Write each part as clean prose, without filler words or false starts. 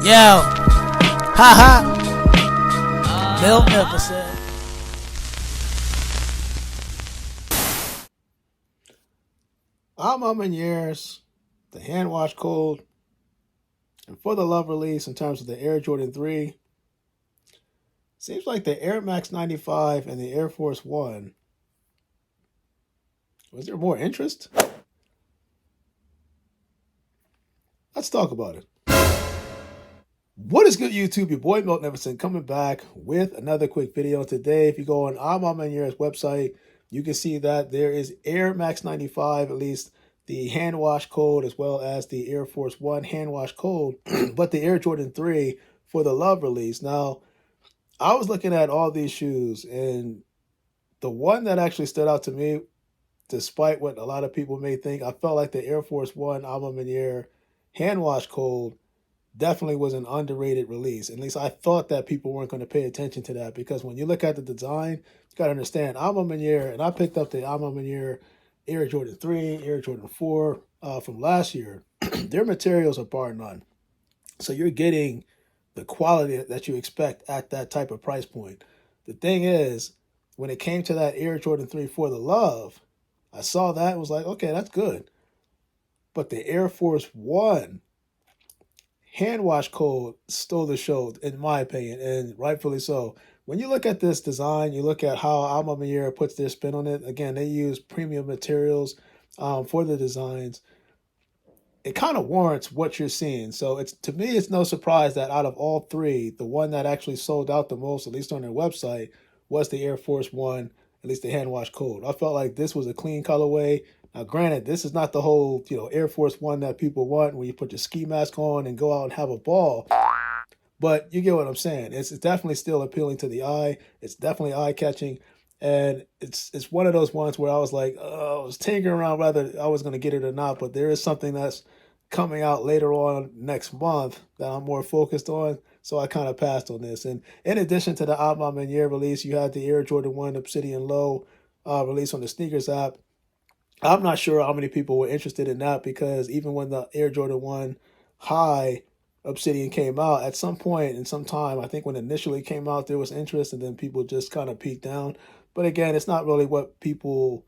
Yo, haha, Miltnificent. A Ma Manière, the hand wash cold, and for the love release in terms of the Air Jordan 3, seems like the Air Max 95 and the Air Force One. Was there more interest? Let's talk about it. What is good, YouTube? Your boy Miltnificent coming back with another quick video. Today, if you go on A Ma Maniere's website, you can see that there is Air Max 95, at least the hand wash cold, as well as the Air Force One hand wash cold, but the Air Jordan 3 for the love release. Now, I was looking at all these shoes, and the one that actually stood out to me, despite what a lot of people may think, I felt like the Air Force One A Ma Manière hand wash cold definitely was an underrated release. At least I thought that people weren't going to pay attention to that, because when you look at the design, you got to understand A Ma Manière, and I picked up the A Ma Manière Air Jordan 3, Air Jordan 4 from last year. Their materials are bar none. So you're getting the quality that you expect at that type of price point. The thing is, when it came to that Air Jordan 3 for the love, I saw that and was like, okay, that's good. But the Air Force One hand wash cold stole the show, in my opinion, and rightfully so. When you look at this design, you look at how A Ma Manière puts their spin on it. Again, they use premium materials for the designs. It kind of warrants what you're seeing. So it's, to me, it's no surprise that out of all three, the one that actually sold out the most, at least on their website, was the Air Force One, at least the hand wash cold. I felt like this was a clean colorway. Now, granted, this is not the whole, Air Force One that people want when you put your ski mask on and go out and have a ball. But you get what I'm saying. It's definitely still appealing to the eye. It's definitely eye-catching. And it's one of those ones where I was like, I was tinkering around whether I was going to get it or not. But there is something that's coming out later on next month that I'm more focused on. So I kind of passed on this. And in addition to the A Ma Manière release, you had the Air Jordan 1 Obsidian Low release on the sneakers app. I'm not sure how many people were interested in that, because even when the Air Jordan 1 High Obsidian came out, at some point in some time, I think when it initially came out, there was interest, and then people just kind of peaked down. But again, it's not really what people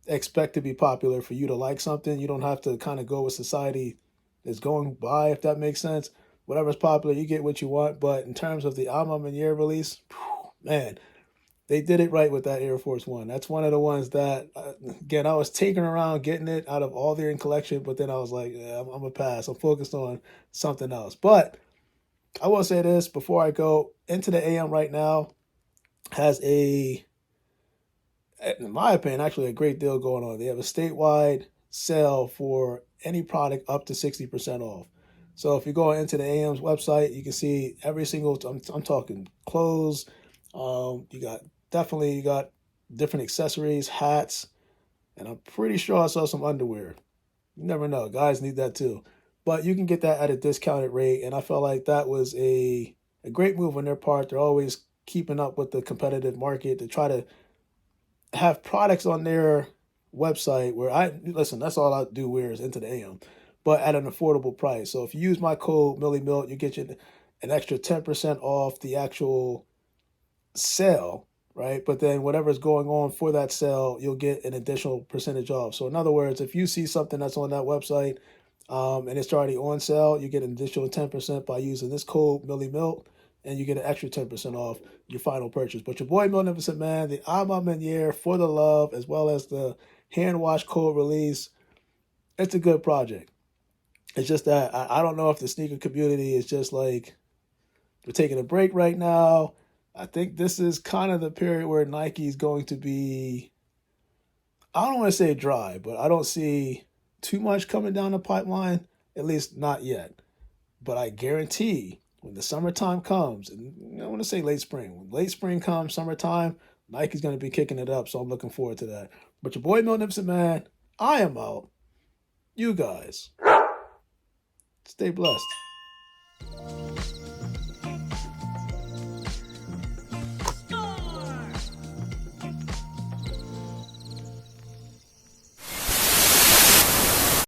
expect to be popular for you to like something. You don't have to kind of go with society is going by, if that makes sense. Whatever's popular, you get what you want. But in terms of the A Ma Manière release, man, they did it right with that Air Force One. That's one of the ones that, again, I was taking around getting it out of all their in collection, but then I was like, yeah, I'm going to pass. I'm focused on something else. But I will say this before I go into the AM right now, has a, in my opinion, actually a great deal going on. They have a statewide sale for any product up to 60% off. So if you go into the AM's website, you can see every single, I'm talking clothes, you got different accessories, hats, and I'm pretty sure I saw some underwear. You never know. Guys need that too. But you can get that at a discounted rate, and I felt like that was a great move on their part. They're always keeping up with the competitive market to try to have products on their website where listen, that's all I do wear is into the AM, but at an affordable price. So if you use my code MillyMilt, you get an extra 10% off the actual sale, right? But then whatever's going on for that sale, you'll get an additional percentage off. So in other words, if you see something that's on that website and it's already on sale, you get an additional 10% by using this code MillyMilt, and you get an extra 10% off your final purchase. But your boy Miltnificent, man, the A Ma Manière for the love, as well as the hand wash cold release, it's a good project. It's just that I don't know if the sneaker community is just like, we're taking a break right now. I think this is kind of the period where Nike is going to be, I don't want to say dry, but I don't see too much coming down the pipeline, at least not yet. But I guarantee when the summertime comes, and I want to say late spring, when late spring comes, summertime, Nike's going to be kicking it up, so I'm looking forward to that. But your boy Miltnificent, man, I am out. You guys, stay blessed.